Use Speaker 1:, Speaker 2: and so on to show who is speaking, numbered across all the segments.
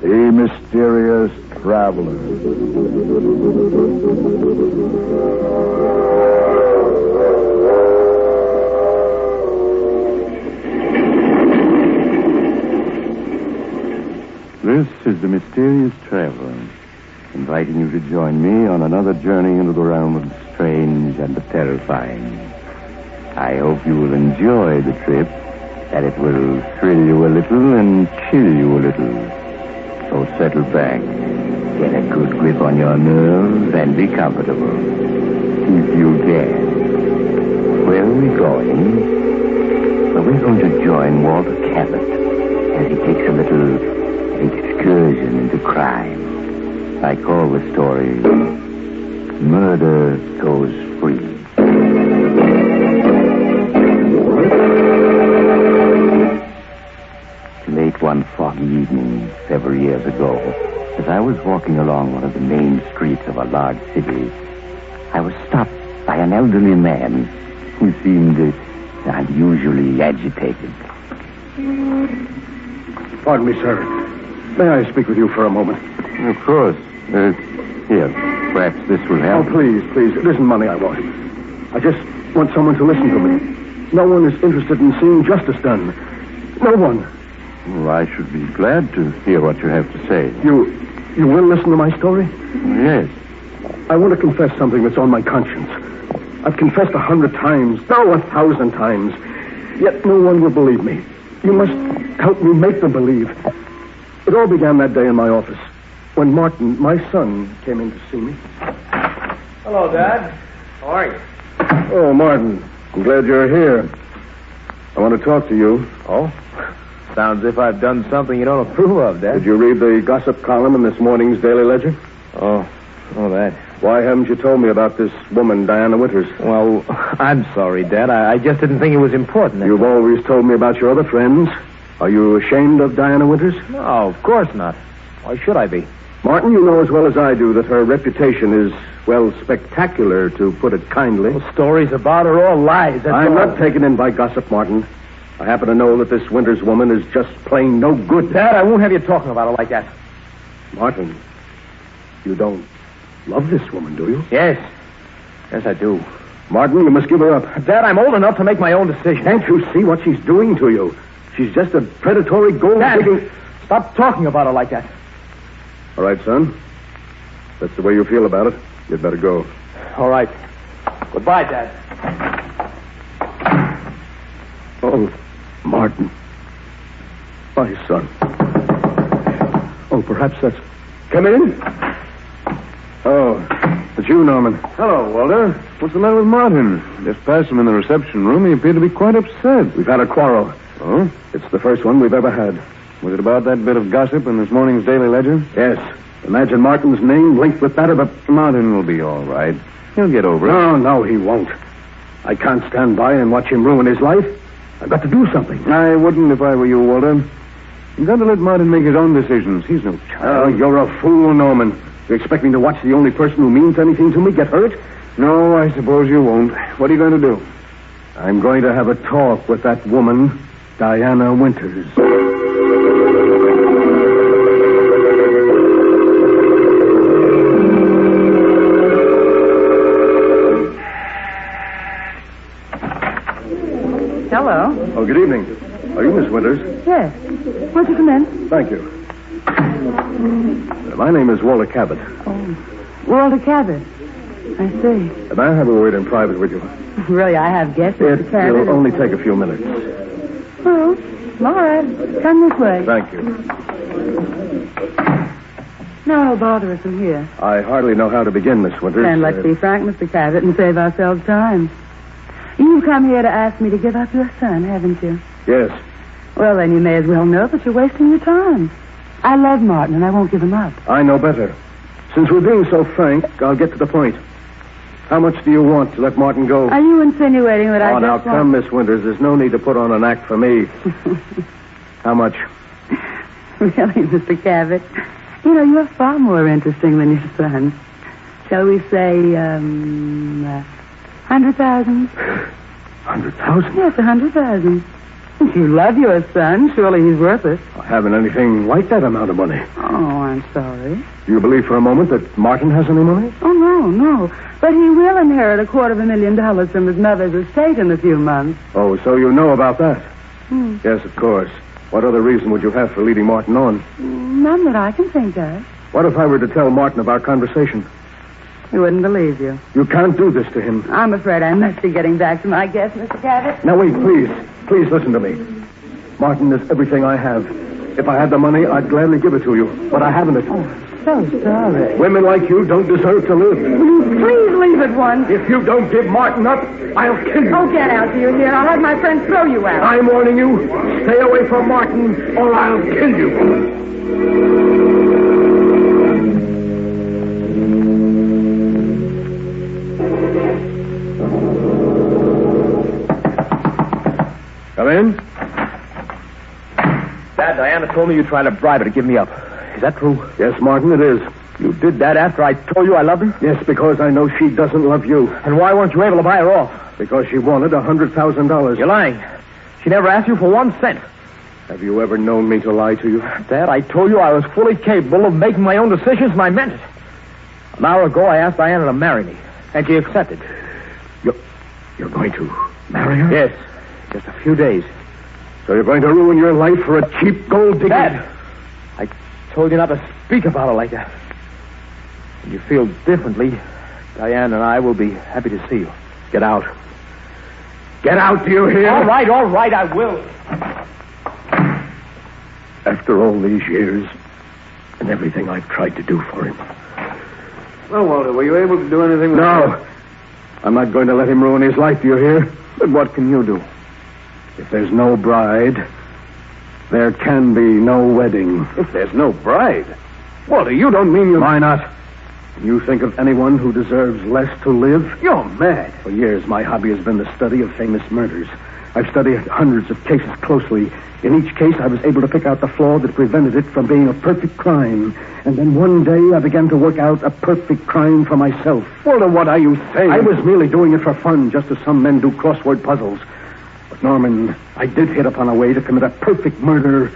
Speaker 1: The Mysterious Traveler.
Speaker 2: This is the Mysterious Traveler, inviting you to join me on another journey into the realm of the strange and the terrifying. I hope you will enjoy the trip, that it will thrill you a little and chill you a little. So settle back, get a good grip on your nerves, and be comfortable. If you can. Where are we going? Well, we're going to join Walter Cabot as he takes a little excursion into crime. I call the story Murder Goes Free. Late one foggy evening, several years ago, as I was walking along one of the main streets of a large city, I was stopped by an elderly man who seemed unusually agitated.
Speaker 1: Pardon me, sir. May I speak with you for a moment?
Speaker 2: Of course. Here, perhaps this will help.
Speaker 1: Oh, please. It isn't money I want. I just want someone to listen to me. No one is interested in seeing justice done. No one.
Speaker 2: Well, I should be glad to hear what you have to say.
Speaker 1: You will listen to my story?
Speaker 2: Yes.
Speaker 1: I want to confess something that's on my conscience. I've confessed 100 times, no, 1,000 times. Yet no one will believe me. You must help me make them believe. It all began that day in my office, when Martin, my son, came in to see me.
Speaker 3: Hello, Dad. How are you?
Speaker 1: Oh, Martin, I'm glad you're here. I want to talk to you.
Speaker 3: Oh? Sounds as if I've done something you don't approve of, Dad.
Speaker 1: Did you read the gossip column in this morning's Daily Ledger?
Speaker 3: Oh, that.
Speaker 1: Why haven't you told me about this woman, Diana Winters?
Speaker 3: Well, I'm sorry, Dad. I just didn't think it was important.
Speaker 1: You've always told me about your other friends. Are you ashamed of Diana Winters?
Speaker 3: No, of course not. Why should I be?
Speaker 1: Martin, you know as well as I do that her reputation is, well, spectacular, to put it kindly.
Speaker 3: Well, stories about her, all lies.
Speaker 1: I'm not taken in by gossip, Martin. I happen to know that this Winters woman is just plain no good.
Speaker 3: Dad, I won't have you talking about her like that.
Speaker 1: Martin, you don't love this woman, do you?
Speaker 3: Yes. Yes, I do.
Speaker 1: Martin, you must give her up.
Speaker 3: Dad, I'm old enough to make my own decision.
Speaker 1: Can't you see what she's doing to you? She's just a predatory gold-digging...
Speaker 3: Dad, stop talking about her like that.
Speaker 1: All right, son. If that's the way you feel about it, you'd better go.
Speaker 3: All right. Goodbye, Dad.
Speaker 1: Oh, Martin. My son. Oh, perhaps that's... Come in. Oh, it's you, Norman.
Speaker 2: Hello, Walter. What's the matter with Martin? Just passed him in the reception room. He appeared to be quite upset.
Speaker 1: We've had a quarrel.
Speaker 2: Oh?
Speaker 1: It's the first one we've ever had.
Speaker 2: Was it about that bit of gossip in this morning's Daily Ledger?
Speaker 1: Yes. Imagine Martin's name linked with that of a...
Speaker 2: Martin will be all right. He'll get over it.
Speaker 1: No, he won't. I can't stand by and watch him ruin his life. I've got to do something.
Speaker 2: I wouldn't if I were you, Walter. You've got to let Martin make his own decisions. He's no child.
Speaker 1: Oh, you're a fool, Norman. You expect me to watch the only person who means anything to me get hurt?
Speaker 2: No, I suppose you won't. What are you going to do?
Speaker 1: I'm going to have a talk with that woman, Diana Winters.
Speaker 4: Hello.
Speaker 1: Oh, good evening. Are you Miss Winters?
Speaker 4: Yes. Won't you come in?
Speaker 1: Thank you. My name is Walter Cabot.
Speaker 4: Oh, Walter Cabot. I see.
Speaker 1: May I have a word in private with you?
Speaker 4: Really, I have guests, Mr. Cabot.
Speaker 1: It'll only take a few minutes.
Speaker 4: Oh, all right. Come this way.
Speaker 1: Thank you.
Speaker 4: No, no bother us from here.
Speaker 1: I hardly know how to begin, Miss Winters.
Speaker 4: And let's be frank, Mr. Cabot, and save ourselves time. You've come here to ask me to give up your son, haven't you?
Speaker 1: Yes.
Speaker 4: Well, then you may as well know that you're wasting your time. I love Martin, and I won't give him up.
Speaker 1: I know better. Since we're being so frank, I'll get to the point. How much do you want to let Martin go?
Speaker 4: Are you insinuating that I just
Speaker 1: now,
Speaker 4: want...
Speaker 1: come, Miss Winters. There's no need to put on an act for me. How much?
Speaker 4: Really, Mr. Cabot? You know, you're far more interesting than your son. Shall we say, 100,000?
Speaker 1: 100,000?
Speaker 4: Yes, 100,000. You love your son. Surely he's worth it.
Speaker 1: I haven't anything like that amount of money.
Speaker 4: Oh, I'm sorry.
Speaker 1: Do you believe for a moment that Martin has any money?
Speaker 4: Oh, no. But he will inherit $250,000 from his mother's estate in a few months.
Speaker 1: Oh, so you know about that? Yes, of course. What other reason would you have for leading Martin on?
Speaker 4: None that I can think of.
Speaker 1: What if I were to tell Martin of our conversation?
Speaker 4: He wouldn't believe you.
Speaker 1: You can't do this to him.
Speaker 4: I'm afraid I must be getting back to my guest, Mr. Cabot.
Speaker 1: Now, wait, please. Please listen to me. Martin is everything I have. If I had the money, I'd gladly give it to you. But I haven't it.
Speaker 4: Oh, so sorry.
Speaker 1: Women like you don't deserve to live.
Speaker 4: Will you please leave at once?
Speaker 1: If you don't give Martin up, I'll kill you.
Speaker 4: Oh, get out, do you hear? I'll have my friends throw you out.
Speaker 1: I'm warning you. Stay away from Martin, or I'll kill you. Come in.
Speaker 3: Dad, Diana told me you tried to bribe her to give me up. Is that true?
Speaker 1: Yes, Martin, it is.
Speaker 3: You did that after I told you I loved her?
Speaker 1: Yes, because I know she doesn't love you.
Speaker 3: And why weren't you able to buy her off?
Speaker 1: Because she wanted $100,000.
Speaker 3: You're lying. She never asked you for 1 cent.
Speaker 1: Have you ever known me to lie to you?
Speaker 3: Dad, I told you I was fully capable of making my own decisions, and I meant it. An hour ago, I asked Diana to marry me, and she accepted.
Speaker 1: You're going to marry her?
Speaker 3: Yes, just a few days.
Speaker 1: So you're going to ruin your life for a cheap gold digger?
Speaker 3: Dad, I told you not to speak about her like that. When you feel differently, Diana and I will be happy to see you. Get out.
Speaker 1: Get out, do you hear?
Speaker 3: All right, I will.
Speaker 1: After all these years, and everything I've tried to do for him.
Speaker 3: Well, Walter, were you able to do anything with
Speaker 1: No. I'm not going to let him ruin his life, do you hear?
Speaker 3: But what can you do?
Speaker 1: If there's no bride, there can be no wedding.
Speaker 3: If there's no bride? Walter, you don't mean you...
Speaker 1: Why not? You think of anyone who deserves less to live?
Speaker 3: You're mad.
Speaker 1: For years, my hobby has been the study of famous murders. I've studied hundreds of cases closely. In each case, I was able to pick out the flaw that prevented it from being a perfect crime. And then one day, I began to work out a perfect crime for myself.
Speaker 3: Walter, what are you saying?
Speaker 1: I was merely doing it for fun, just as some men do crossword puzzles. But, Norman, I did hit upon a way to commit a perfect murder.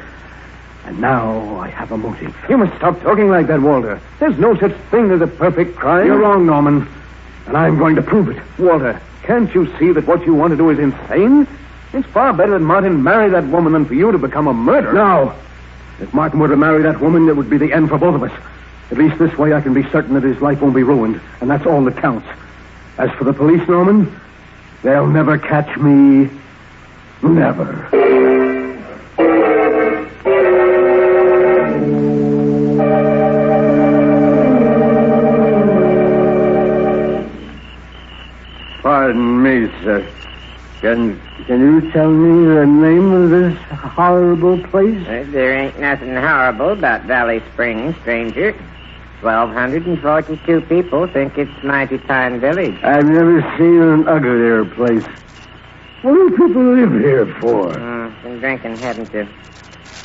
Speaker 1: And now I have a motive.
Speaker 3: You must stop talking like that, Walter. There's no such thing as a perfect crime.
Speaker 1: You're wrong, Norman. And I'm going to prove it.
Speaker 3: Walter, can't you see that what you want to do is insane? It's far better that Martin marry that woman than for you to become a murderer.
Speaker 1: No. If Martin were to marry that woman, it would be the end for both of us. At least this way I can be certain that his life won't be ruined. And that's all that counts. As for the police, Norman, they'll never catch me. Never.
Speaker 2: Pardon me, sir. Can you tell me the name of this horrible place?
Speaker 5: There ain't nothing horrible about Valley Springs, stranger. 1,242 people think it's Mighty Pine Village.
Speaker 2: I've never seen an uglier place. What do people live here for?
Speaker 5: Been drinking, haven't you?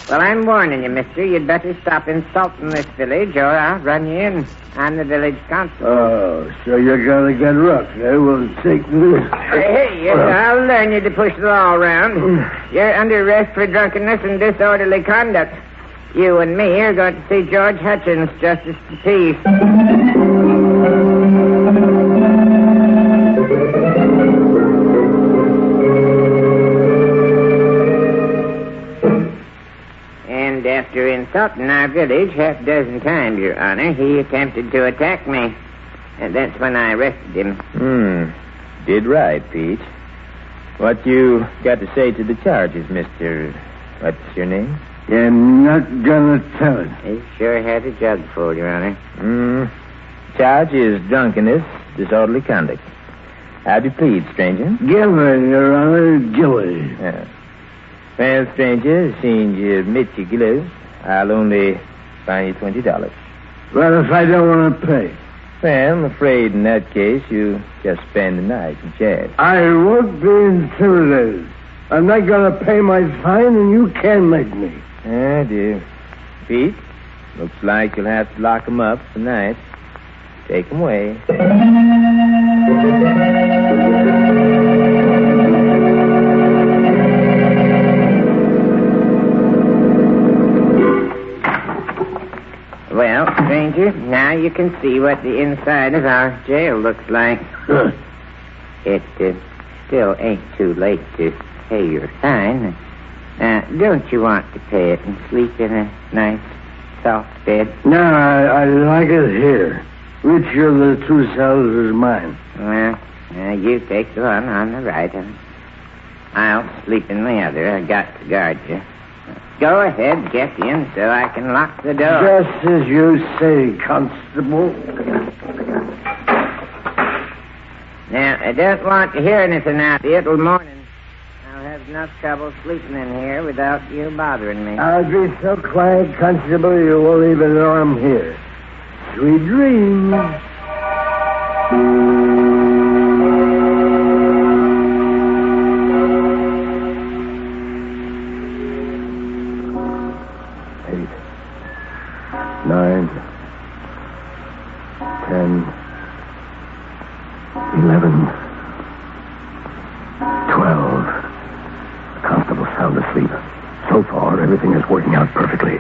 Speaker 5: Well, I'm warning you, mister. You'd better stop insulting this village, or I'll run you in. I'm the village constable.
Speaker 2: Oh, so you're gonna get rough, eh? Well, take this.
Speaker 5: Hey, yes, I'll learn you to push the law around. You're under arrest for drunkenness and disorderly conduct. You and me are going to see George Hutchins, Justice of the Peace. And after insulting our village half a dozen times, Your Honor, he attempted to attack me. And that's when I arrested him.
Speaker 3: Did right, Pete. What you got to say to the charges, Mr. What's your name?
Speaker 2: You're not gonna tell it.
Speaker 5: He sure had a jug full, Your Honor.
Speaker 3: Charge is drunkenness, disorderly conduct. How'd you plead, stranger?
Speaker 2: Gilly, Your Honor, Gilly.
Speaker 3: Yeah. Well, stranger, seeing you admit your guilt, I'll only fine you $20.
Speaker 2: Well, if I don't want to pay?
Speaker 3: Well, I'm afraid in that case you just spend the night in jail.
Speaker 2: I won't be intimidated. I'm not going to pay my fine, and you can't make me.
Speaker 3: Oh, dear. Pete, looks like you'll have to lock 'em up tonight. Take 'em away.
Speaker 5: Well, stranger, now you can see what the inside of our jail looks like. It still ain't too late to pay your fine. Don't you want to pay it and sleep in a nice, soft bed?
Speaker 6: No, I like it here. Which of the two cells is mine?
Speaker 5: Well, you take the one on the right, and I'll sleep in the other. I got to guard you. Go ahead, get in so I can lock the door.
Speaker 6: Just as you say, Constable.
Speaker 5: Now, I don't want to hear anything out here till morning. I'll have enough trouble sleeping in here without you bothering me.
Speaker 6: I'll be so quiet, Constable, you won't even know I'm here. Sweet dreams.
Speaker 1: 9, 10, 11, 12. The constable's sound asleep. So far, everything is working out perfectly.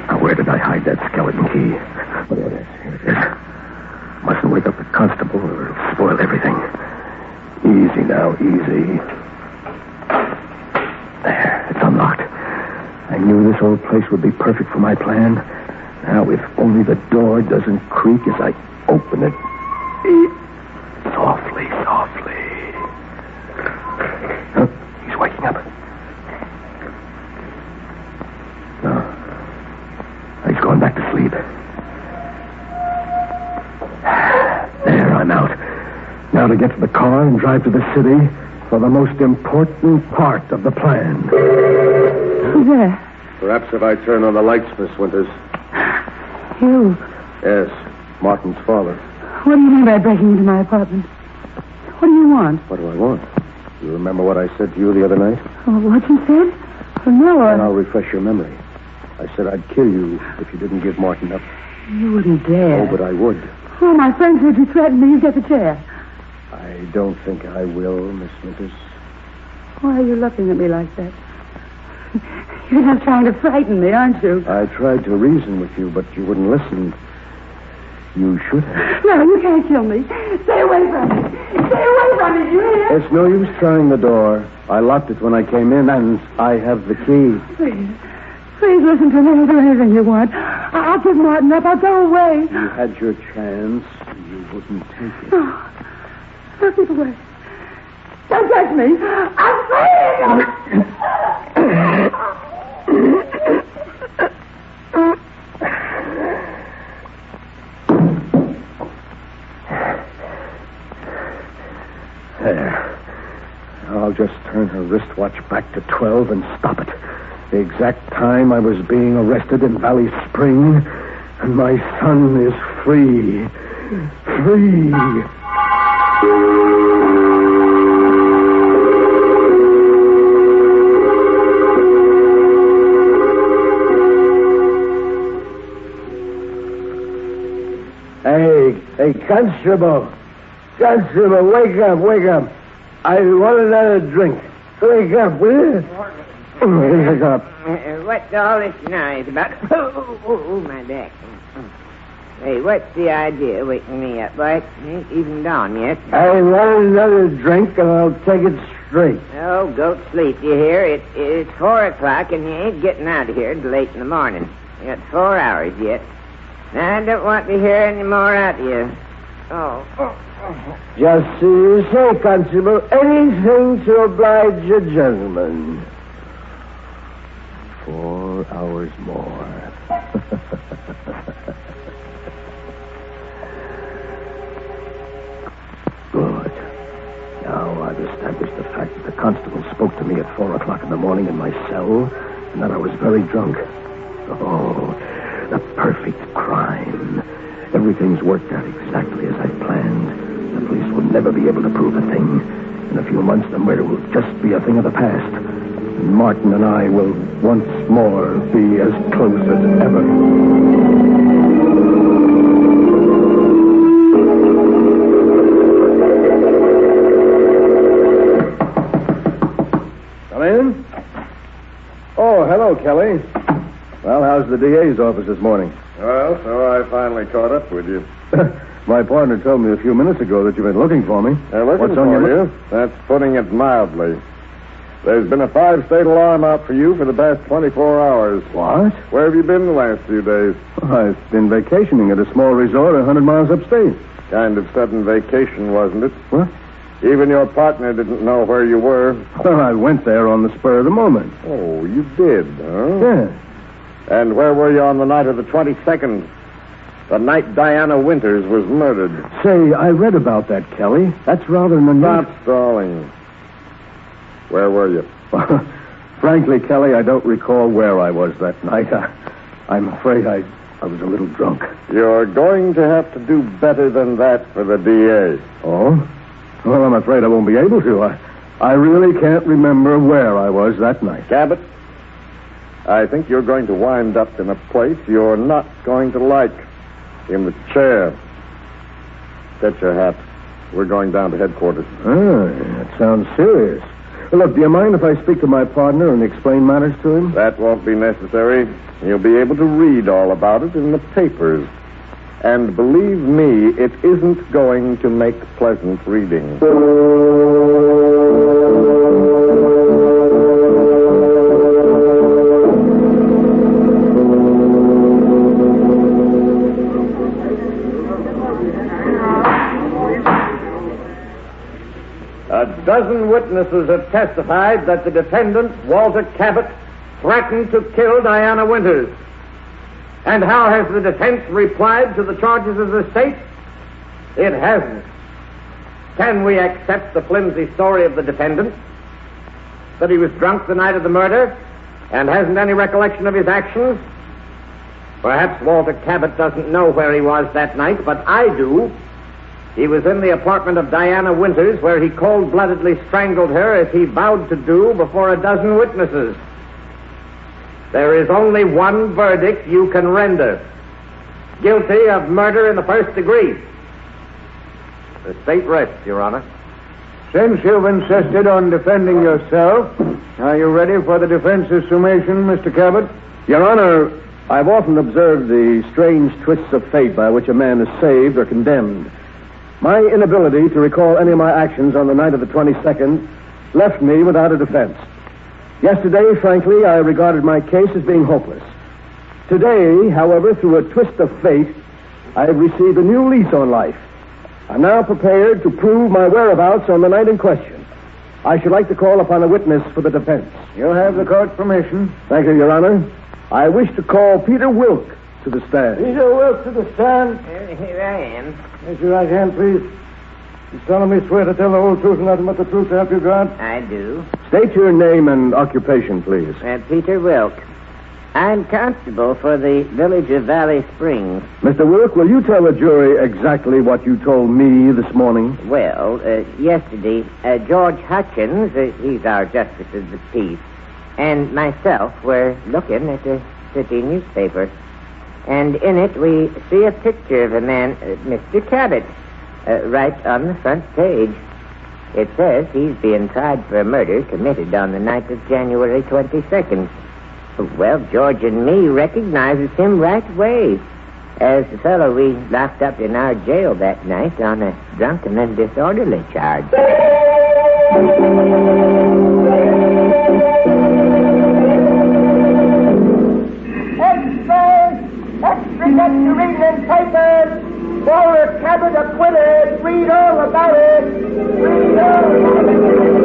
Speaker 1: Now, where did I hide that skeleton key? Oh, here it is. Mustn't wake up the constable or it'll spoil everything. Easy now, easy. There, it's unlocked. I knew this old place would be perfect for my plan. Now, if only the door doesn't creak as I open it. Softly, softly. Huh? He's waking up. No. He's going back to sleep. There, I'm out. Now to get to the car and drive to the city for the most important part of the plan.
Speaker 4: Who's there?
Speaker 1: Perhaps if I turn on the lights, Miss Winters.
Speaker 4: You.
Speaker 1: Yes, Martin's father.
Speaker 4: What do you mean by breaking into my apartment? What do you want?
Speaker 1: What do I want? You remember what I said to you the other night?
Speaker 4: Oh, what you said? Oh, no,
Speaker 1: And I'll refresh your memory. I said I'd kill you if you didn't give Martin up.
Speaker 4: You wouldn't dare.
Speaker 1: Oh, but I would.
Speaker 4: Oh, my friend said you threatened me. You get the chair.
Speaker 1: I don't think I will, Miss Winters.
Speaker 4: Why are you looking at me like that? You're just trying to frighten me, aren't you?
Speaker 1: I tried to reason with you, but you wouldn't listen. You should have.
Speaker 4: No, you can't kill me. Stay away from me. Stay away from me, do you hear?
Speaker 1: It's no use trying the door. I locked it when I came in, and I have the key.
Speaker 4: Please listen to me. I'll do anything you want. I'll give Martin up. I'll go away.
Speaker 1: You had your chance. You wouldn't take it.
Speaker 4: No. I'll keep away. Don't touch me. I'm free. There. I'll just turn her wristwatch back to 12 and stop it. The exact time I was being arrested in Valley Spring, and my son is free. Free.
Speaker 6: Hey, Constable. Constable, wake up, wake up. I want another drink. Wake up, will you? Wake up.
Speaker 5: What's all this noise about? Oh, my back. Hey, what's the idea of waking me up? Why, it ain't even dawn yet.
Speaker 6: I want another drink, and I'll take it straight.
Speaker 5: Oh, go to sleep, you hear? It's 4 o'clock, and you ain't getting out of here till late in the morning. You got 4 hours yet. Now, I don't want to hear any more out of you. Oh.
Speaker 6: Just as you say, Constable. Anything to oblige a gentleman.
Speaker 1: 4 hours more. Good. Now I've established the fact that the constable spoke to me at 4 o'clock in the morning in my cell, and that I was very drunk. Oh, the perfect crime. Everything's worked out exactly as I planned. The police will never be able to prove a thing. In a few months, the murder will just be a thing of the past. And Martin and I will once more be as close as ever. Come in. Oh, hello, Kelly. Well, how's
Speaker 4: to the DA's office this morning.
Speaker 7: Well, so I finally caught up with you.
Speaker 4: My partner told me a few minutes ago that you've been looking for me.
Speaker 7: Looking
Speaker 4: What's on
Speaker 7: for
Speaker 4: your
Speaker 7: you? That's putting it mildly. There's been a 5-state alarm out for you for the past 24 hours.
Speaker 4: What?
Speaker 7: Where have you been the last few days?
Speaker 4: I've been vacationing at a small resort 100 miles upstate.
Speaker 7: Kind of sudden vacation, wasn't it?
Speaker 4: What?
Speaker 7: Even your partner didn't know where you were.
Speaker 4: Well, I went there on the spur of the moment.
Speaker 7: Oh, you did, huh?
Speaker 4: Yeah.
Speaker 7: And where were you on the night of the 22nd? The night Diana Winters was murdered.
Speaker 4: Say, I read about that, Kelly. That's rather an unusual...
Speaker 7: Stop stalling. Where were you?
Speaker 4: Frankly, Kelly, I don't recall where I was that night. I'm afraid I was a little drunk.
Speaker 7: You're going to have to do better than that for the DA.
Speaker 4: Oh? Well, I'm afraid I won't be able to. I really can't remember where I was that night.
Speaker 7: Cabot, I think you're going to wind up in a place you're not going to like. In the chair. Get your hat. We're going down to headquarters.
Speaker 4: That sounds serious. Well, look, do you mind if I speak to my partner and explain matters to him?
Speaker 7: That won't be necessary. You'll be able to read all about it in the papers. And believe me, it isn't going to make pleasant reading. A dozen witnesses have testified that the defendant, Walter Cabot, threatened to kill Diana Winters. And how has the defense replied to the charges of the state? It hasn't. Can we accept the flimsy story of the defendant? That he was drunk the night of the murder and hasn't any recollection of his actions? Perhaps Walter Cabot doesn't know where he was that night, but I do. He was in the apartment of Diana Winters, where he cold-bloodedly strangled her as he vowed to do before a dozen witnesses. There is only one verdict you can render. Guilty of murder in the first degree. The state rests, Your Honor.
Speaker 6: Since you've insisted on defending yourself, are you ready for the defense's summation, Mr. Cabot?
Speaker 4: Your Honor, I've often observed the strange twists of fate by which a man is saved or condemned. My inability to recall any of my actions on the night of the 22nd left me without a defense. Yesterday, frankly, I regarded my case as being hopeless. Today, however, through a twist of fate, I have received a new lease on life. I'm now prepared to prove my whereabouts on the night in question. I should like to call upon a witness for the defense.
Speaker 6: You'll have the court's permission.
Speaker 4: Thank you, Your Honor. I wish to call Peter Wilk to the stand.
Speaker 6: Peter Wilk to the stand.
Speaker 5: Here I am.
Speaker 6: Raise your right hand, please. You solemnly swear to tell the whole truth and nothing but the truth to help you God?
Speaker 5: I do.
Speaker 4: State your name and occupation, please.
Speaker 5: Peter Wilk. I'm constable for the village of Valley Springs.
Speaker 4: Mr. Wilk, will you tell the jury exactly what you told me this morning?
Speaker 5: Well, yesterday, George Hutchins, he's our justice of the peace, and myself were looking at the city newspaper. And in it, we see a picture of a man, Mr. Cabot, right on the front page. It says he's being tried for a murder committed on the night of January 22nd. Well, George and me recognizes him right away as the fellow we locked up in our jail that night on a drunken and disorderly charge.
Speaker 8: Extra get to reading in papers. Walter Cabot acquitted. Read all about it. Read all about it.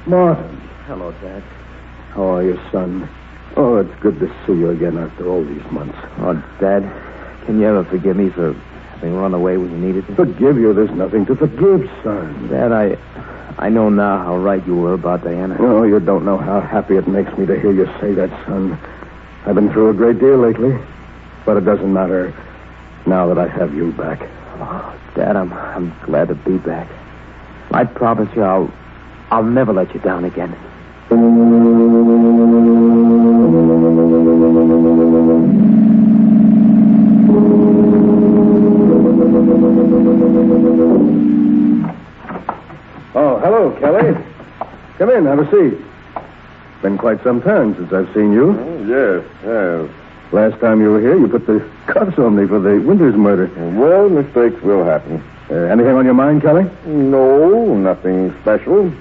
Speaker 4: Martin.
Speaker 3: Hello, Dad.
Speaker 4: How are you, son? Oh, it's good to see you again after all these months.
Speaker 3: Oh, Dad, can you ever forgive me for having run away when you needed me?
Speaker 4: Forgive you? There's nothing to forgive, son.
Speaker 3: Dad, I know now how right you were about Diana.
Speaker 4: Oh, you don't know how happy it makes me to hear you say that, son. I've been through a great deal lately, but it doesn't matter now that I have you back.
Speaker 3: Oh, Dad, I'm glad to be back. I promise you I'll never let you down again.
Speaker 1: Oh, hello, Kelly. Come in, have a seat. Been quite some time since I've seen you.
Speaker 2: Yes.
Speaker 1: Last time you were here, you put the cuffs on me for the Winters murder.
Speaker 2: Well, mistakes will happen.
Speaker 1: Anything on your mind, Kelly?
Speaker 2: No, nothing special.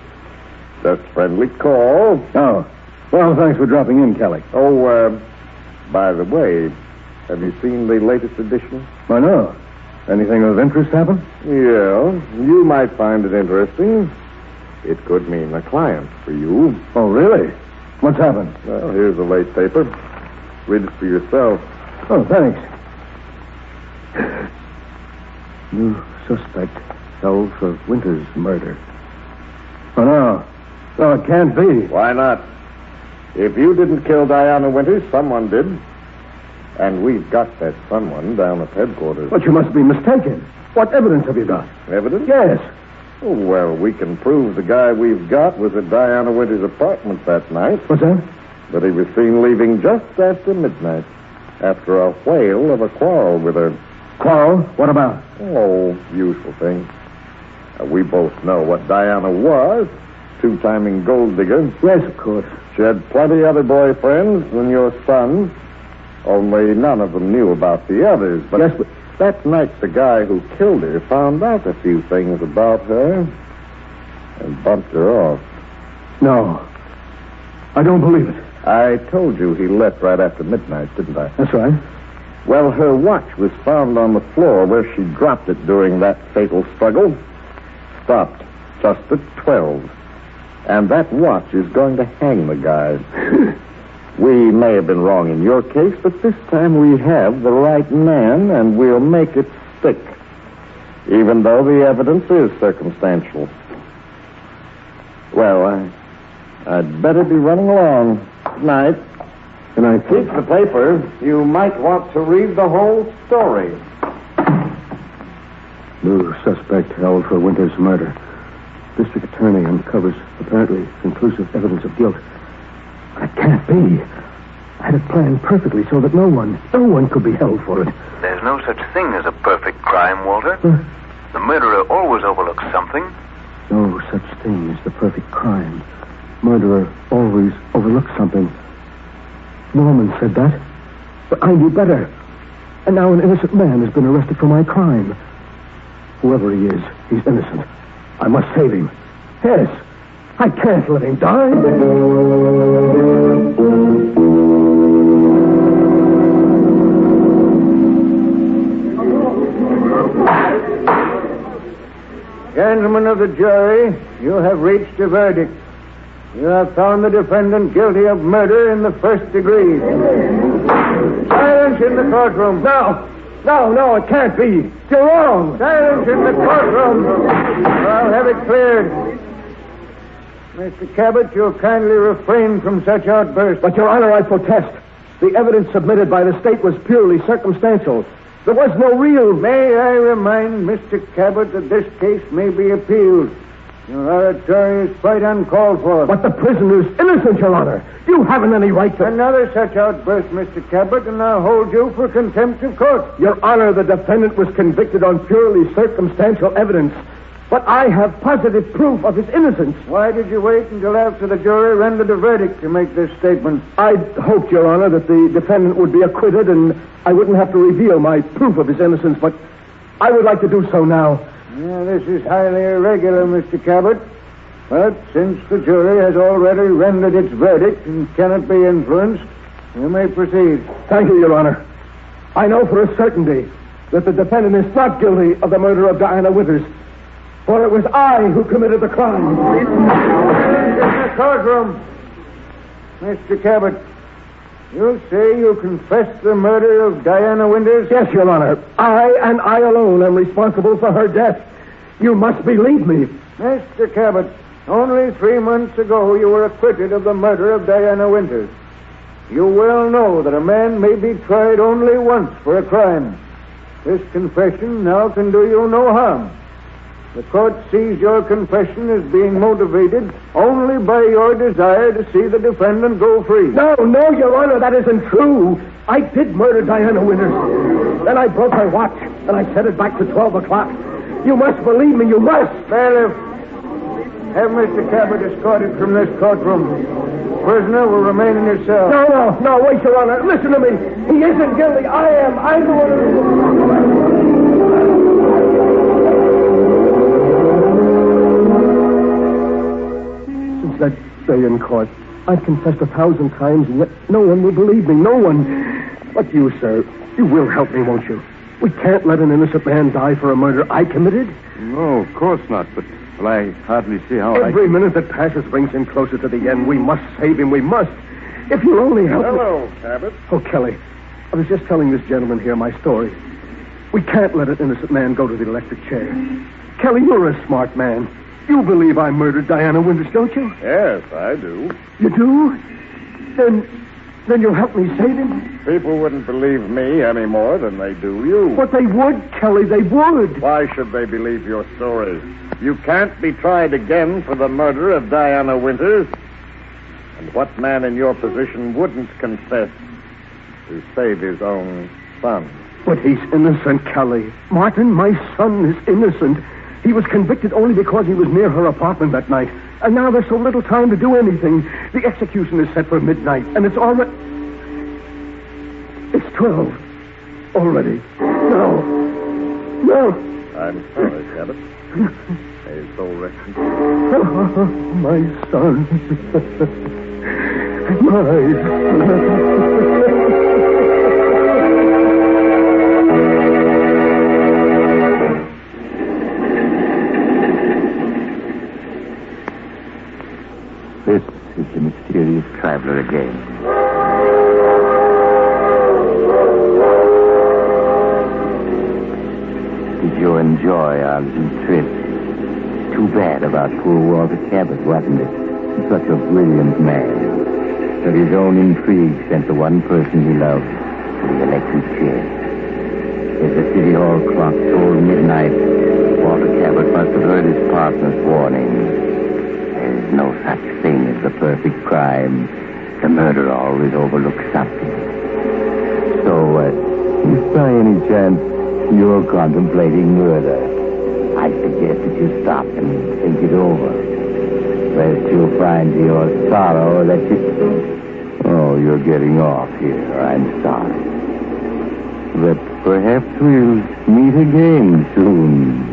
Speaker 2: Just friendly call.
Speaker 1: Oh. Well, thanks for dropping in, Kelly.
Speaker 2: Oh, by the way, have you seen the latest edition?
Speaker 1: I know. Anything of interest happen?
Speaker 2: Yeah, you might find it interesting. It could mean a client for you.
Speaker 1: Oh, really? What's happened?
Speaker 2: Well, here's the late paper. Read it for yourself.
Speaker 1: Oh, thanks. New suspect held for Winters' murder. Oh, no. No, it can't be.
Speaker 2: Why not? If you didn't kill Diana Winters, someone did. And we've got that someone down at headquarters.
Speaker 1: But you must be mistaken. What evidence have you got?
Speaker 2: Evidence?
Speaker 1: Yes.
Speaker 2: Oh, well, we can prove the guy we've got was at Diana Winters' apartment that night.
Speaker 1: What's that?
Speaker 2: But he was seen leaving just after midnight, after a whale of a quarrel with her.
Speaker 1: Quarrel? What about?
Speaker 2: Oh, usual thing. We both know what Diana was. Two-timing gold digger.
Speaker 1: Yes, of course.
Speaker 2: She had plenty other boyfriends than your son. Only none of them knew about the others. But
Speaker 1: yes, but
Speaker 2: that night the guy who killed her found out a few things about her and bumped her off.
Speaker 1: No. I don't believe it.
Speaker 2: I told you he left right after midnight, didn't I?
Speaker 1: That's right.
Speaker 2: Well, her watch was found on the floor where she dropped it during that fatal struggle. Stopped just at 12. And that watch is going to hang the guy. We may have been wrong in your case, but this time we have the right man, and we'll make it stick. Even though the evidence is circumstantial. Well, I'd better be running along. Good night.
Speaker 1: Good night.
Speaker 2: Keep the paper. You might want to read the whole story.
Speaker 1: New suspect held for Winters' murder. District attorney uncovers apparently conclusive evidence of guilt. But it can't be. I had it planned perfectly so that no one could be held for it.
Speaker 9: There's no such thing as a perfect crime, Walter. The murderer always overlooks something.
Speaker 1: No such thing as the perfect crime. Murderer always overlooks something. Norman said that. But I knew better. And now an innocent man has been arrested for my crime. Whoever he is, he's innocent. I must save him. Yes. I can't let him die.
Speaker 6: Gentlemen of the jury, you have reached a verdict. You have found the defendant guilty of murder in the first degree. Silence in the courtroom.
Speaker 1: No, it can't be. You're wrong.
Speaker 6: Silence in the courtroom. I'll have it cleared. Mr. Cabot, you'll kindly refrain from such outbursts.
Speaker 1: But, Your Honor, I protest. The evidence submitted by the state was purely circumstantial. There was no real...
Speaker 6: May I remind Mr. Cabot that this case may be appealed. Your oratory is quite uncalled for.
Speaker 1: But the prisoner's innocent, Your Honor. You haven't any right to...
Speaker 6: Another such outburst, Mr. Cabot, and I'll hold you for contempt of court.
Speaker 1: Your Honor, the defendant was convicted on purely circumstantial evidence. But I have positive proof of his innocence.
Speaker 6: Why did you wait until after the jury rendered a verdict to make this statement?
Speaker 1: I'd hoped, Your Honor, that the defendant would be acquitted and I wouldn't have to reveal my proof of his innocence, but I would like to do so now.
Speaker 6: Yeah, this is highly irregular, Mr. Cabot. But since the jury has already rendered its verdict and cannot be influenced, you may proceed.
Speaker 1: Thank you, Your Honor. I know for a certainty that the defendant is not guilty of the murder of Diana Winters, for it was I who committed the crime.
Speaker 6: In the courtroom. Mr. Cabot, you say you confessed the murder of Diana Winters?
Speaker 1: Yes, Your Honor. I and I alone am responsible for her death. You must believe me.
Speaker 6: Mr. Cabot, only 3 months ago you were acquitted of the murder of Diana Winters. You well know that a man may be tried only once for a crime. This confession now can do you no harm. The court sees your confession as being motivated only by your desire to see the defendant go free.
Speaker 1: No, Your Honor, that isn't true. I did murder Diana Winters. Then I broke her watch, and I set it back to 12 o'clock. You must believe me, you must.
Speaker 6: Bailiff, Have Mr. Cabot escorted from this courtroom. Prisoner will remain in your cell.
Speaker 1: No, wait, Your Honor. Listen to me. He isn't guilty. I am. I'm the one who... Since that day in court, I've confessed 1,000 times, and yet no one will believe me. No one. But you, sir, you will help me, won't you? We can't let an innocent man die for a murder I committed.
Speaker 2: No, of course not, but well, I hardly see how
Speaker 1: Every minute that passes brings him closer to the end. We must save him. We must. If you'll only help me...
Speaker 6: Hello, Cabot.
Speaker 1: Oh, Kelly, I was just telling this gentleman here my story. We can't let an innocent man go to the electric chair. Kelly, you're a smart man. You believe I murdered Diana Winters, don't you?
Speaker 6: Yes, I do.
Speaker 1: You do? Then you'll help me save him?
Speaker 6: People wouldn't believe me any more than they do you.
Speaker 1: But they would, Kelly, they would.
Speaker 6: Why should they believe your story? You can't be tried again for the murder of Diana Winters. And what man in your position wouldn't confess to save his own son?
Speaker 1: But he's innocent, Kelly. Martin, my son is innocent. He was convicted only because he was near her apartment that night. And now there's so little time to do anything. The execution is set for midnight, and it's already... It's 12. Already. No.
Speaker 6: I'm sorry, Cabot. May his soul rest in peace.
Speaker 1: Oh, my son. My son.
Speaker 2: This is the mysterious traveler again. Did you enjoy our little trip? Too bad about poor Walter Cabot, wasn't it? Such a brilliant man. But his own intrigue sent the one person he loved to the electric chair. As the city hall clock tolled midnight, Walter Cabot must have heard his partner's warning. There's no such thing as the perfect crime. The murderer always overlooks something. So, if by any chance you're contemplating murder, I suggest that you stop and think it over. Lest you'll find to your sorrow that you... Oh, you're getting off here. I'm sorry. But perhaps we'll meet again soon.